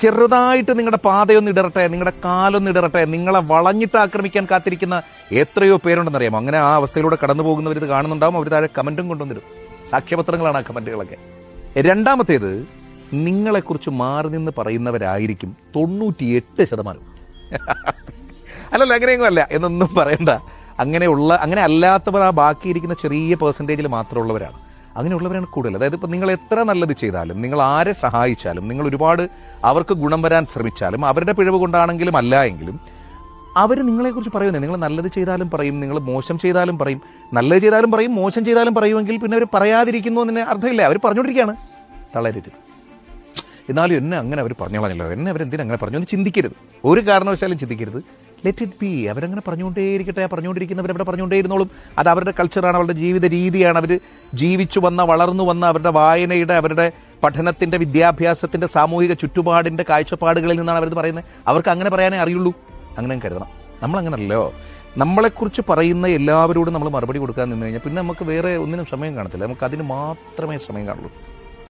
ചെറുതായിട്ട് നിങ്ങളുടെ പാതയൊന്ന് ഇടറട്ടെ, നിങ്ങളുടെ കാലൊന്ന് ഇടറട്ടെ, നിങ്ങളെ വളഞ്ഞിട്ട് ആക്രമിക്കാൻ കാത്തിരിക്കുന്ന എത്രയോ പേരുണ്ടെന്നറിയാമോ? അങ്ങനെ ആ അവസ്ഥയിലൂടെ കടന്നു പോകുന്നവർ ഇത് കാണുന്നുണ്ടാവും. അവർ താഴെ കമന്റും കൊണ്ടുവന്നിരും. സാക്ഷ്യപത്രങ്ങളാണ് ആ കമന്റുകളൊക്കെ. രണ്ടാമത്തേത്, നിങ്ങളെക്കുറിച്ച് മാറി നിന്ന് പറയുന്നവരായിരിക്കും 98%. അല്ലല്ല, അങ്ങനെയൊന്നും അല്ല എന്നൊന്നും പറയണ്ട. അങ്ങനെ അല്ലാത്തവർ ആ ബാക്കിയിരിക്കുന്ന ചെറിയ പെർസെൻറ്റേജിൽ മാത്രമുള്ളവരാണ്. അങ്ങനെയുള്ളവരാണ് കൂടുതൽ. അതായത് ഇപ്പം നിങ്ങൾ എത്ര നല്ലത് ചെയ്താലും, നിങ്ങൾ ആരെ സഹായിച്ചാലും, നിങ്ങൾ ഒരുപാട് അവർക്ക് ഗുണം വരാൻ ശ്രമിച്ചാലും, അവരുടെ പിഴവ് കൊണ്ടാണെങ്കിലും അല്ല എങ്കിലും അവർ നിങ്ങളെക്കുറിച്ച് പറയുന്നത്, നിങ്ങൾ നല്ലത് ചെയ്താലും പറയും, നിങ്ങൾ മോശം ചെയ്താലും പറയും. നല്ലത് ചെയ്താലും പറയും, മോശം ചെയ്താലും പറയുമെങ്കിൽ പിന്നെ അവർ പറയാതിരിക്കുന്നു എന്നതിന് അർത്ഥമില്ല. അവർ പറഞ്ഞുകൊണ്ടിരിക്കുകയാണ്. തളരരുത്. എന്നാലും എന്നെ അങ്ങനെ അവർ പറഞ്ഞോളാമല്ലോ, എന്നെ അവരെന്തിനങ്ങനെ പറഞ്ഞു എന്ന് ചിന്തിക്കരുത്. ഒരു കാരണവശാലും ചിന്തിക്കരുത്. Let it be. അവരങ്ങനെ പറഞ്ഞുകൊണ്ടേയിരിക്കട്ടെ. പറഞ്ഞുകൊണ്ടിരിക്കുന്നവരവിടെ പറഞ്ഞുകൊണ്ടേയിരുന്നോളും. അത് അവരുടെ കൾച്ചറാണ്, അവരുടെ ജീവിത രീതിയാണ്. അവർ ജീവിച്ചു വന്ന, വളർന്നു വന്ന, അവരുടെ വായനയുടെ, അവരുടെ പഠനത്തിൻ്റെ, വിദ്യാഭ്യാസത്തിൻ്റെ, സാമൂഹിക ചുറ്റുപാടിൻ്റെ കാഴ്ചപ്പാടുകളിൽ നിന്നാണ് അവരത് പറയുന്നത്. അവർക്ക് അങ്ങനെ പറയാനേ അറിയുള്ളൂ. അങ്ങനെ കരുതണം. നമ്മളങ്ങനല്ലോ. നമ്മളെക്കുറിച്ച് പറയുന്ന എല്ലാവരോടും നമ്മൾ മറുപടി കൊടുക്കാൻ നിന്ന് കഴിഞ്ഞാൽ പിന്നെ നമുക്ക് വേറെ ഒന്നിനും സമയം കാണത്തില്ല. നമുക്ക് അതിന് മാത്രമേ സമയം കാണുള്ളൂ.